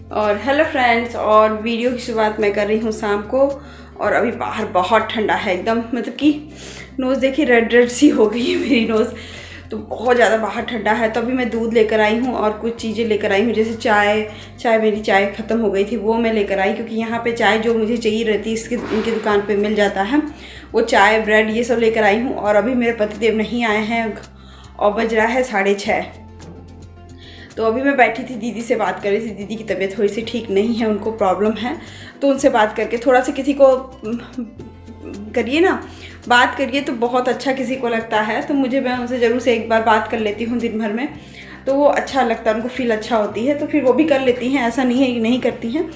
और hello friends, और video की शुरुआत मैं कर रही हूँ शाम को। और अभी बाहर बहुत ठंडा है एकदम, मतलब कि नोज़ देखिए रेड रेड सी हो गई है मेरी नोज़, तो बहुत ज़्यादा बाहर ठंडा है। तो अभी मैं दूध लेकर आई हूँ और कुछ चीज़ें लेकर आई हूँ, जैसे चाय मेरी चाय ख़त्म हो गई थी, वो मैं लेकर आई, क्योंकि यहाँ पे चाय जो मुझे चाहिए रहती है इनकी दुकान पे मिल जाता है। वो चाय ब्रेड ये सब लेकर आई हूँ। और अभी मेरे पतिदेव नहीं आए हैं और बज रहा है 6:30। तो अभी मैं बैठी थी, दीदी से बात कर रही थी। दीदी की तबीयत थोड़ी सी ठीक नहीं है, उनको प्रॉब्लम है, तो उनसे बात करके थोड़ा सा किसी को करिए ना, बात करिए तो बहुत अच्छा किसी को लगता है। तो मैं उनसे ज़रूर से एक बार बात कर लेती हूँ दिन भर में, तो वो अच्छा लगता है, उनको फील अच्छा होती है, तो फिर वो भी कर लेती हैं, ऐसा नहीं है कि नहीं करती हैं।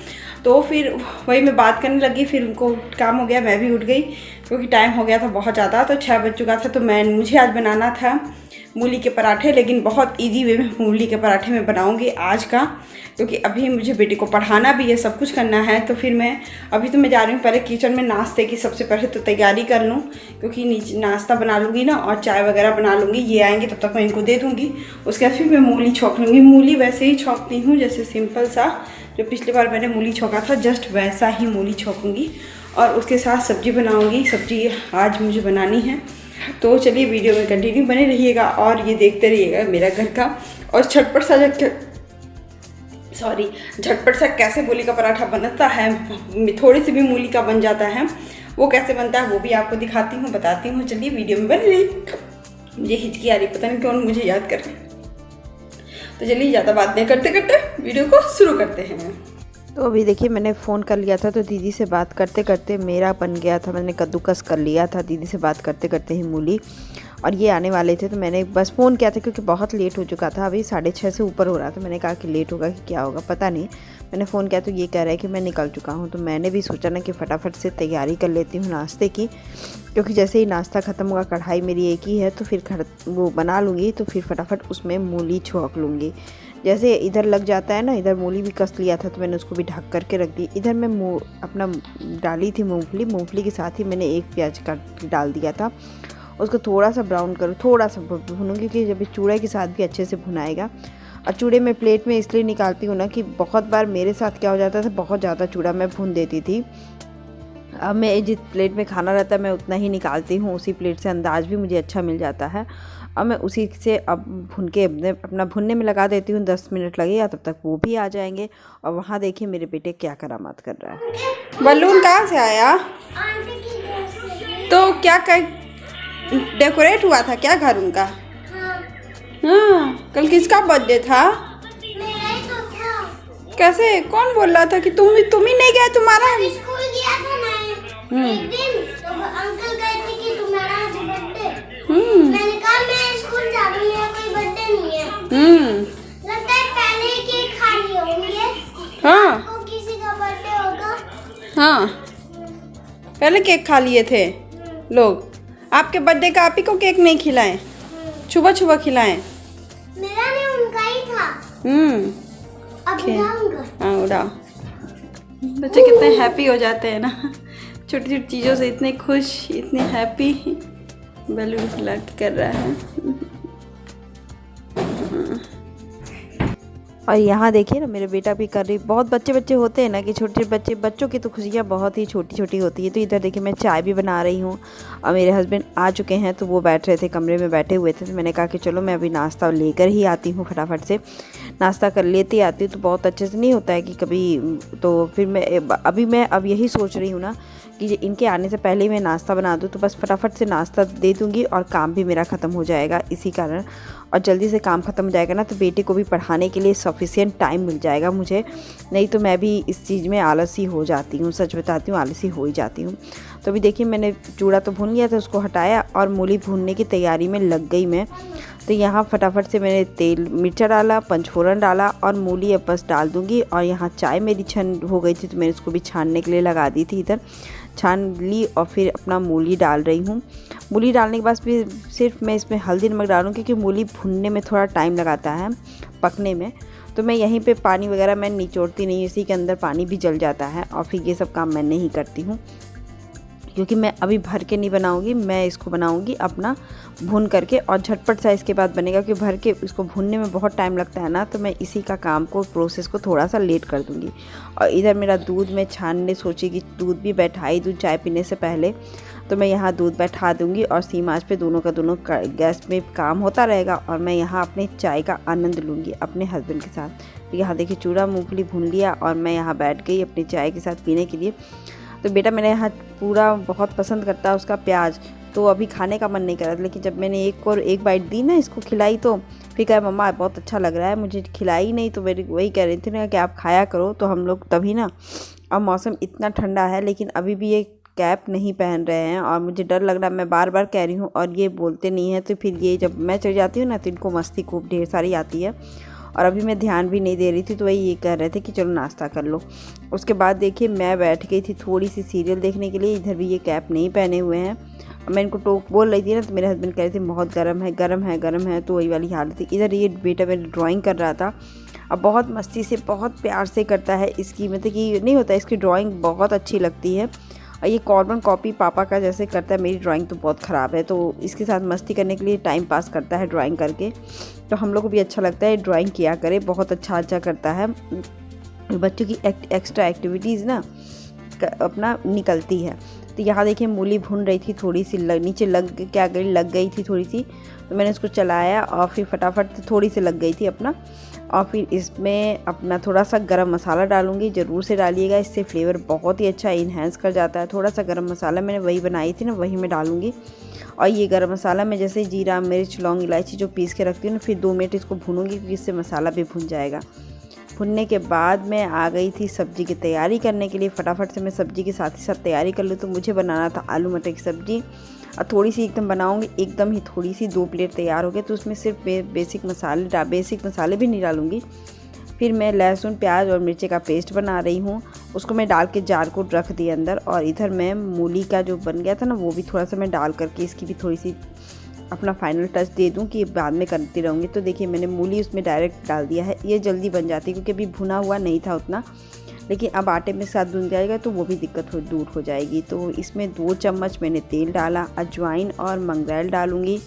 तो फिर वही मैं बात करने लगी, फिर उनको काम हो गया, मैं भी उठ गई क्योंकि टाइम हो गया था बहुत ज़्यादा, तो 6 बज चुका था। तो मुझे आज बनाना था मूली के पराठे, लेकिन बहुत इजी वे में मूली के पराठे मैं बनाऊंगी आज का, क्योंकि अभी मुझे बेटे को पढ़ाना भी है, सब कुछ करना है। तो फिर मैं जा रही हूँ पहले किचन में नाश्ते की सबसे पहले तो तैयारी कर लूँ, क्योंकि नीचे नाश्ता बना लूँगी ना और चाय वगैरह बना लूँगी, ये आएंगे तब तक मैं इनको दे दूँगी। उसके बाद फिर मैं मूली छौंक लूँगी। मूली वैसे ही छौंकती हूँ जैसे सिंपल सा, जो पिछली बार मैंने मूली छौंका था, जस्ट वैसा ही मूली छौंकूँगी। और उसके साथ सब्जी बनाऊँगी, सब्जी आज मुझे बनानी है। तो चलिए वीडियो में कंटिन्यू बने रहिएगा और ये देखते रहिएगा मेरा घर का। और झटपट सा कैसे मूली का पराठा बनता है, थोड़ी सी भी मूली का बन जाता है, वो कैसे बनता है वो भी आपको दिखाती हूँ, बताती हूँ। चलिए वीडियो में बने रहिए। मुझे हिचकी आ रही, पता नहीं कौन मुझे याद कर रहे हैं। तो चलिए ज़्यादा बात नहीं करते करते वीडियो को शुरू करते हैं। तो अभी देखिए मैंने फ़ोन कर लिया था, तो दीदी से बात करते करते मेरा बन गया था, मैंने कद्दूकस कर लिया था दीदी से बात करते करते ही मूली। और ये आने वाले थे तो मैंने बस फ़ोन किया था, क्योंकि बहुत लेट हो चुका था, अभी 6:30 से ऊपर हो रहा था। मैंने कहा कि लेट होगा कि क्या होगा पता नहीं। मैंने फ़ोन किया तो ये कह रहा है कि मैं निकल चुका हूँ। तो मैंने भी सोचा ना कि फटाफट से तैयारी कर लेती हूँ नाश्ते की, क्योंकि जैसे ही नाश्ता ख़त्म होगा, कढ़ाई मेरी एक ही है तो फिर वो बना लूँगी, तो फिर फटाफट उसमें मूली छौंक लूँगी। जैसे इधर लग जाता है ना, इधर मूली भी कस लिया था तो मैंने उसको भी ढक करके रख दी। इधर मैं अपना डाली थी मूंगफली के साथ ही मैंने एक प्याज काट डाल दिया था। उसको थोड़ा सा ब्राउन करूँ, थोड़ा सा भूनूंगी, क्योंकि जब चूड़े के साथ भी अच्छे से भुनाएगा। और चूड़े में प्लेट में इसलिए निकालती हूँ ना कि बहुत बार मेरे साथ क्या हो जाता था, बहुत ज़्यादा चूड़ा मैं भून देती थी। अब मैं जिस प्लेट में खाना रहता है मैं उतना ही निकालती हूँ, उसी प्लेट से अंदाज भी मुझे अच्छा मिल जाता है। अब मैं उसी से अब भून के अपना भुनने में लगा देती हूँ। 10 मिनट लगेगा, तब तक वो भी आ जाएंगे। और वहाँ देखिए मेरे बेटे क्या करामात कर रहा है। बलून कहाँ से आया? तो क्या डेकोरेट हुआ था क्या घर उनका? हाँ, कल किसका बर्थडे था? कैसे, कौन बोल रहा था कि तुम ही नहीं गए? तुम्हारा स्कूल गया था ना एक दिन, तो अंकल कहते कि तुम्हारा आज बर्थडे। मैंने कहा मैं स्कूल जा रही हूँ, मेरा कोई बर्थडे नहीं है। लगता है पहले ही केक खा लिए होंगे। हाँ, तो किसी का बर्थडे होगा। हाँ, पहले केक खा लिए थे लोग। आपके बर्थडे का आप ही को केक नहीं खिलाएं, छुबा खिलाएं। मेरा नहीं, उनका ही था। अब उड़ाऊंगा। हाँ, उड़ाओ। बच्चे कितने हैप्पी हो जाते हैं ना, छोटी छोटी चीज़ों से इतने खुश, इतने हैप्पी। बैलून फ्लर्ट कर रहा है। और यहाँ देखिए ना मेरे बेटा भी कर रही। बहुत बच्चे होते हैं ना कि छोटे बच्चों की तो खुशियाँ बहुत ही छोटी छोटी होती है। तो इधर देखिए मैं चाय भी बना रही हूँ और मेरे हस्बैंड आ चुके हैं, तो वो बैठ रहे थे, कमरे में बैठे हुए थे। तो मैंने कहा कि चलो मैं अभी नाश्ता लेकर ही आती हूँ, फटाफट से नाश्ता कर लेती आती हूँ। तो बहुत अच्छे से नहीं होता है कि कभी, तो फिर मैं अब यही सोच रही हूँ ना कि इनके आने से पहले ही मैं नाश्ता बना दूँ, तो बस फटाफट से नाश्ता दे दूँगी और काम भी मेरा ख़त्म हो जाएगा इसी कारण। और जल्दी से काम ख़त्म हो जाएगा ना, तो बेटे को भी पढ़ाने के लिए सफिशिएंट टाइम मिल जाएगा मुझे। नहीं तो मैं भी इस चीज़ में आलसी हो जाती हूँ, सच बताती हूँ, आलसी हो ही जाती हूँ। तो अभी देखिए मैंने चूड़ा तो भून लिया था, उसको हटाया और मूली भूनने की तैयारी में लग गई मैं। तो यहाँ फटाफट से मैंने तेल मिर्चा डाला, पंचफोरन डाला और मूली अब बस डाल दूँगी। और यहाँ चाय मेरी छन हो गई थी, तो मैंने उसको भी छानने के लिए लगा दी थी। इधर छान ली और फिर अपना मूली डाल रही हूँ। मूली डालने के बाद फिर सिर्फ मैं इसमें हल्दी नमक डालूँ, क्योंकि मूली भुनने में थोड़ा टाइम लगाता है पकने में। तो मैं यहीं पे पानी वगैरह मैं निचोड़ती नहीं, इसी के अंदर पानी भी जल जाता है और फिर ये सब काम मैं नहीं करती हूँ, क्योंकि मैं अभी भर के नहीं बनाऊंगी, मैं इसको बनाऊंगी अपना भून करके और झटपट सा इसके बाद बनेगा, क्योंकि भर के इसको भूनने में बहुत टाइम लगता है ना, तो मैं इसी का काम को प्रोसेस को थोड़ा सा लेट कर दूंगी। और इधर मेरा दूध मैं छानने सोची कि दूध भी बैठाई दूँ चाय पीने से पहले, तो मैं यहाँ दूध बैठा दूंगी और सीम आंच पे दोनों का दोनों गैस में काम होता रहेगा और मैं यहाँ अपने चाय का आनंद लूँगी अपने हस्बैंड के साथ। यहाँ देखिए चूड़ा मूंगफली भून लिया और मैं यहाँ बैठ गई अपनी चाय के साथ पीने के लिए। तो बेटा मेरे यहाँ पूरा बहुत पसंद करता है उसका प्याज, तो अभी खाने का मन नहीं कर रहा था, लेकिन जब मैंने एक बाइट दी ना, इसको खिलाई, तो फिर कहा मम्मा बहुत अच्छा लग रहा है, मुझे खिलाई नहीं, तो मेरी वही कह रही थी ना कि आप खाया करो। तो हम लोग तभी ना, अब मौसम इतना ठंडा है लेकिन अभी भी ये कैप नहीं पहन रहे हैं और मुझे डर लग रहा है, मैं बार बार कह रही हूँ और ये बोलते नहीं हैं। तो फिर ये जब मैं चली जाती हूँ ना तो इनको मस्ती खूब ढेर सारी आती है और अभी मैं ध्यान भी नहीं दे रही थी, तो वही ये कह रहे थे कि चलो नाश्ता कर लो। उसके बाद देखिए मैं बैठ गई थी थोड़ी सी सीरियल देखने के लिए, इधर भी ये कैप नहीं पहने हुए हैं। मैं इनको टोक बोल रही थी ना, तो मेरे हस्बैंड कह रहे थे बहुत गर्म है गर्म है गर्म है, तो वही वाली हालत थी। इधर ये बेटा मेरा ड्राइंग कर रहा था, अब बहुत मस्ती से बहुत प्यार से करता है इसकी, मतलब कि नहीं होता, इसकी ड्राइंग बहुत अच्छी लगती है और ये कॉर्बन कॉपी पापा का जैसे करता है। मेरी ड्राइंग तो बहुत ख़राब है, तो इसके साथ मस्ती करने के लिए टाइम पास करता है ड्राइंग करके, तो हम लोग को भी अच्छा लगता है ड्राइंग किया करे, बहुत अच्छा करता है। बच्चों की एक्स्ट्रा एक्टिविटीज़ ना अपना निकलती है। तो यहाँ देखिए मूली भून रही थी, थोड़ी सी नीचे लग गई थी थोड़ी सी, तो मैंने इसको चलाया और फिर फटाफट थोड़ी सी लग गई थी अपना। और फिर इसमें अपना थोड़ा सा गरम मसाला डालूंगी, ज़रूर से डालिएगा, इससे फ्लेवर बहुत ही अच्छा इन्हेंस कर जाता है। थोड़ा सा गरम मसाला मैंने वही बनाई थी ना, वही मैं डालूंगी। और ये गरम मसाला मैं जैसे जीरा मिर्च लौंग इलायची जो पीस के रखती हूँ ना, फिर 2 मिनट इसको भूनूंगी क्योंकि इससे मसाला भी भुन जाएगा। भुनने के बाद मैं आ गई थी सब्ज़ी की तैयारी करने के लिए। फटाफट से मैं सब्ज़ी के साथ ही साथ तैयारी कर लूँ। तो मुझे बनाना था आलू मटर की सब्ज़ी और थोड़ी सी एकदम बनाऊंगी, एकदम ही थोड़ी सी 2 प्लेट तैयार हो गए। तो उसमें सिर्फ बेसिक मसाले भी नहीं डालूंगी। फिर मैं लहसुन प्याज और मिर्ची का पेस्ट बना रही हूँ, उसको मैं डाल के जार को रख दिया अंदर। और इधर मैं मूली का जो बन गया था ना, वो भी थोड़ा सा मैं डाल करके इसकी भी थोड़ी सी अपना फाइनल टच दे दूं कि बाद में करती रहूँगी। तो देखिए मैंने मूली उसमें डायरेक्ट डाल दिया है, ये जल्दी बन जाती है क्योंकि अभी भुना हुआ नहीं था उतना, लेकिन अब आटे में साथ भुन जाएगा तो वो भी दिक्कत दूर हो जाएगी। तो इसमें 2 चम्मच मैंने तेल डाला, अजवाइन और मंगरेल डालूँगी,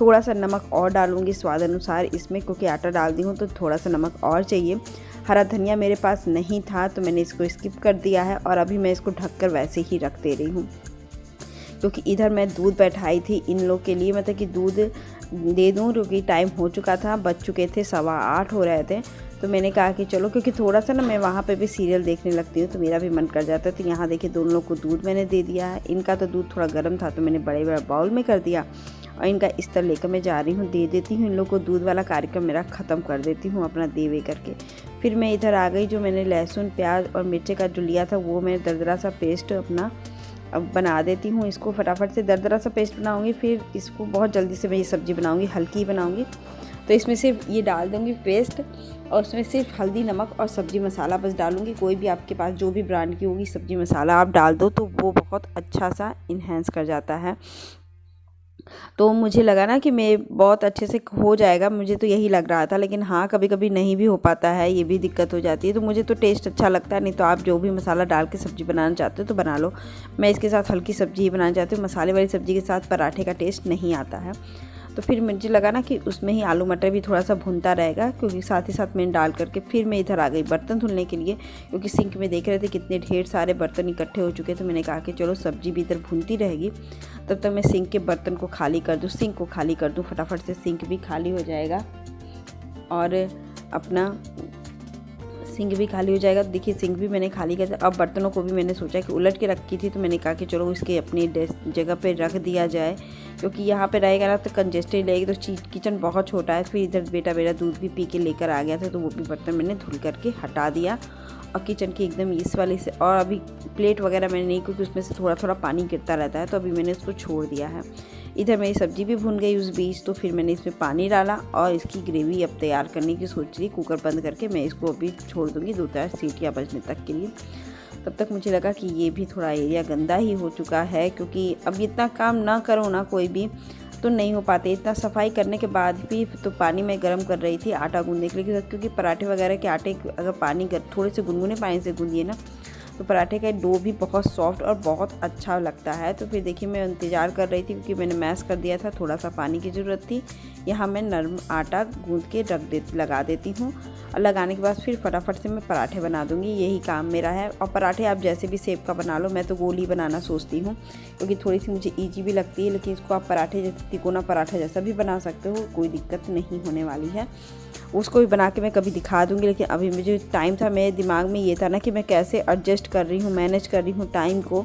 थोड़ा सा नमक और डालूँगी स्वाद अनुसार इसमें, क्योंकि आटा डाल दी हूँ तो थोड़ा सा नमक और चाहिए। हरा धनिया मेरे पास नहीं था तो मैंने इसको स्किप कर दिया है और अभी मैं इसको ढककर वैसे ही रख दे रही हूँ, क्योंकि इधर मैं दूध बैठाई थी इन लोग के लिए, मतलब कि दूध दे दूँ, क्योंकि टाइम हो चुका था, बज चुके थे 8:15 हो रहे थे। तो मैंने कहा कि चलो, क्योंकि थोड़ा सा ना मैं वहाँ पे भी सीरियल देखने लगती हूँ तो मेरा भी मन कर जाता है। तो यहाँ देखिए दोनों लोग को दूध मैंने दे दिया है। इनका तो दूध थोड़ा गर्म था तो मैंने बड़े बाउल में कर दिया और इनका इस तरह लेकर मैं जा रही हूँ, दे देती हूँ इन लोग को दूध वाला कार्यक्रम मेरा ख़त्म कर देती हूँ अपना देवे करके। फिर मैं इधर आ गई, जो मैंने लहसुन प्याज और मिर्ची का जो लिया था वो मैं दरदरा सा पेस्ट अपना अब बना देती हूँ। इसको फटाफट से दरदरा सा पेस्ट बनाऊँगी, फिर इसको बहुत जल्दी से मैं ये सब्ज़ी बनाऊँगी, हल्की बनाऊँगी। तो इसमें सिर्फ ये डाल दूँगी पेस्ट और उसमें सिर्फ हल्दी नमक और सब्ज़ी मसाला बस डालूँगी। कोई भी आपके पास जो भी ब्रांड की होगी सब्ज़ी मसाला आप डाल दो तो वो बहुत अच्छा सा इन्हेंस कर जाता है। तो मुझे लगा ना कि मैं बहुत अच्छे से हो जाएगा, मुझे तो यही लग रहा था, लेकिन हाँ कभी कभी नहीं भी हो पाता है, ये भी दिक्कत हो जाती है। तो मुझे तो टेस्ट अच्छा लगता है, नहीं तो आप जो भी मसाला डाल के सब्ज़ी बनाना चाहते हो तो बना लो। मैं इसके साथ हल्की सब्ज़ी ही बनाना चाहती हूँ, मसाले वाली सब्ज़ी के साथ पराठे का टेस्ट नहीं आता है। तो फिर मुझे लगा ना कि उसमें ही आलू मटर भी थोड़ा सा भुनता रहेगा, क्योंकि साथ ही साथ मैंने डाल करके फिर मैं इधर आ गई बर्तन धुलने के लिए, क्योंकि सिंक में देख रहे थे कितने ढेर सारे बर्तन इकट्ठे हो चुके। तो मैंने कहा कि चलो सब्ज़ी भी इधर भुनती रहेगी, तब तक मैं सिंक के बर्तन को खाली कर दूँ, सिंक को खाली कर दूँ, फटाफट से सिंक भी खाली हो जाएगा और अपना सिंक भी खाली हो जाएगा। तो देखिए सिंक भी मैंने खाली कर दिया। अब बर्तनों को भी मैंने सोचा कि उलट के रखी थी, तो मैंने कहा कि चलो इसके अपनी जगह पे रख दिया जाए, क्योंकि यहाँ पे रहेगा ना तो कंजेस्टेड रहेगी। तो किचन बहुत छोटा है। फिर इधर बेटा मेरा दूध भी पी के लेकर आ गया था, तो वो भी बर्तन मैंने धुल करके हटा दिया और किचन की एकदम इस वाले से। और अभी प्लेट वगैरह मैंने नहीं, क्योंकि उसमें से थोड़ा थोड़ा पानी गिरता रहता है, तो अभी मैंने उसको छोड़ दिया है। इधर मेरी सब्ज़ी भी भुन गई उस बीच, तो फिर मैंने इसमें पानी डाला और इसकी ग्रेवी अब तैयार करने की सोच रही। कुकर बंद करके मैं इसको अभी छोड़ दूँगी 2-4 सीटियाँ बजने तक के लिए। तब तक मुझे लगा कि ये भी थोड़ा एरिया गंदा ही हो चुका है, क्योंकि अब इतना काम ना करो ना कोई भी तो नहीं हो पाते। इतना सफाई करने के बाद भी तो पानी मैं गर्म कर रही थी आटा गूंदने के लिए, क्योंकि पराठे वगैरह के आटे अगर पानी थोड़े से गुनगुने पानी से गूंदिए ना तो पराठे का डो भी बहुत सॉफ्ट और बहुत अच्छा लगता है। तो फिर देखिए मैं इंतज़ार कर रही थी क्योंकि मैंने मैश कर दिया था, थोड़ा सा पानी की ज़रूरत थी। यहाँ मैं नरम आटा गूँथ के लगा देती हूँ और लगाने के बाद फिर फटाफट से मैं पराठे बना दूँगी। यही काम मेरा है। और पराठे आप जैसे भी शेप का बना लो, मैं तो गोली बनाना सोचती हूँ क्योंकि थोड़ी सी मुझे ईजी भी लगती है। लेकिन इसको आप पराठे जैसे तिकोना पराठा जैसा भी बना सकते हो, कोई दिक्कत नहीं होने वाली है। उसको भी बना के मैं कभी दिखा दूँगी। लेकिन अभी मुझे टाइम था, मेरे दिमाग में ये था ना कि मैं कैसे एडजस्ट कर रही हूँ, मैनेज कर रही हूँ टाइम को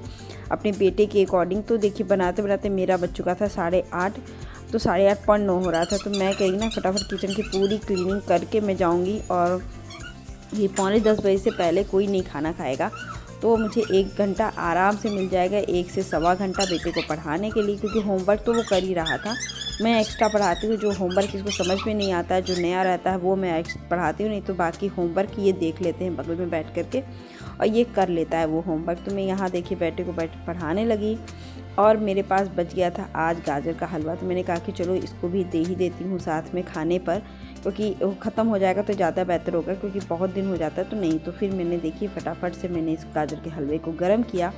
अपने बेटे के अकॉर्डिंग। तो देखिए बनाते बनाते मेरा बज चुका था 8:30, तो 8:30 हो रहा था। तो मैं कहीं ना फटाफट किचन की पूरी क्लीनिंग करके मैं जाऊँगी और ये 9:45 बजे से पहले कोई नहीं खाना खाएगा। तो मुझे 1 घंटा आराम से मिल जाएगा, 1 से सवा घंटा बेटे को पढ़ाने के लिए, क्योंकि होमवर्क तो वो कर ही रहा था। मैं एक्स्ट्रा पढ़ाती हूँ, जो होमवर्क इसको समझ में नहीं आता है, जो नया रहता है वो मैं पढ़ाती हूँ, नहीं तो बाकी होमवर्क ये देख लेते हैं बगल में बैठ करके और ये कर लेता है वो होमवर्क। तो मैं यहाँ देखिए बेटे को पढ़ाने लगी और मेरे पास बच गया था आज गाजर का हलवा। तो मैंने कहा कि चलो इसको भी दे ही देती हूँ साथ में खाने पर, क्योंकि वो ख़त्म हो जाएगा तो ज़्यादा बेहतर होगा, क्योंकि बहुत दिन हो जाता है तो नहीं। तो फिर मैंने देखिए फटाफट से मैंने इस गाजर के हलवे को गर्म किया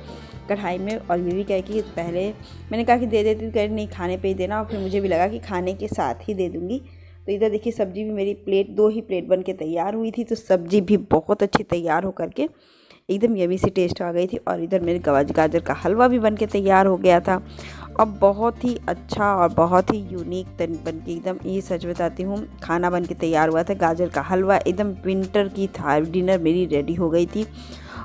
कढ़ाई में। और ये भी कह कि पहले मैंने कहा कि दे देती हूँ, कह नहीं खाने पे ही देना, और फिर मुझे भी लगा कि खाने के साथ ही दे दूँगी। तो इधर देखिए सब्ज़ी भी मेरी 2 ही प्लेट बन के तैयार हुई थी। तो सब्ज़ी भी बहुत अच्छी तैयार हो करके एकदम यमी सी टेस्ट आ गई थी। और इधर मेरे गाजर का हलवा भी बन के तैयार हो गया था और बहुत ही अच्छा और बहुत ही यूनिक बन के एकदम, ये सच बताती हूँ, खाना बन के तैयार हुआ था। गाजर का हलवा एकदम विंटर की था, डिनर मेरी रेडी हो गई थी।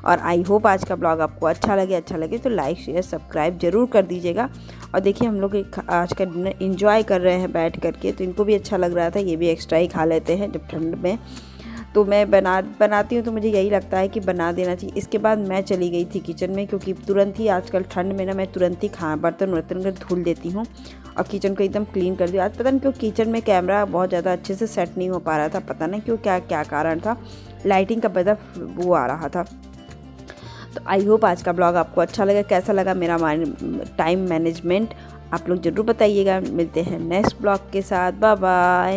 और आई होप आज का ब्लॉग आपको अच्छा लगे तो लाइक शेयर सब्सक्राइब ज़रूर कर दीजिएगा। और देखिए हम लोग आज का डिनर इंजॉय कर रहे हैं बैठ करके, तो इनको भी अच्छा लग रहा था। ये भी एक्स्ट्रा ही खा लेते हैं जब ठंड में। तो मैं बनाती हूँ तो मुझे यही लगता है कि बना देना चाहिए। इसके बाद मैं चली गई थी किचन में, क्योंकि तुरंत ही आजकल ठंड में ना मैं तुरंत ही बर्तन धुल देती हूँ और किचन को एकदम क्लीन कर दिया। आज पता नहीं क्यों किचन में कैमरा बहुत ज़्यादा अच्छे से सेट नहीं हो पा रहा था, पता नहीं क्यों, क्या कारण था, लाइटिंग का बड़ा वो आ रहा था। तो आई होप आज का ब्लॉग आपको अच्छा लगा। कैसा लगा मेरा टाइम मैनेजमेंट आप लोग ज़रूर बताइएगा। मिलते हैं नेक्स्ट ब्लॉग के साथ, बाय बाय।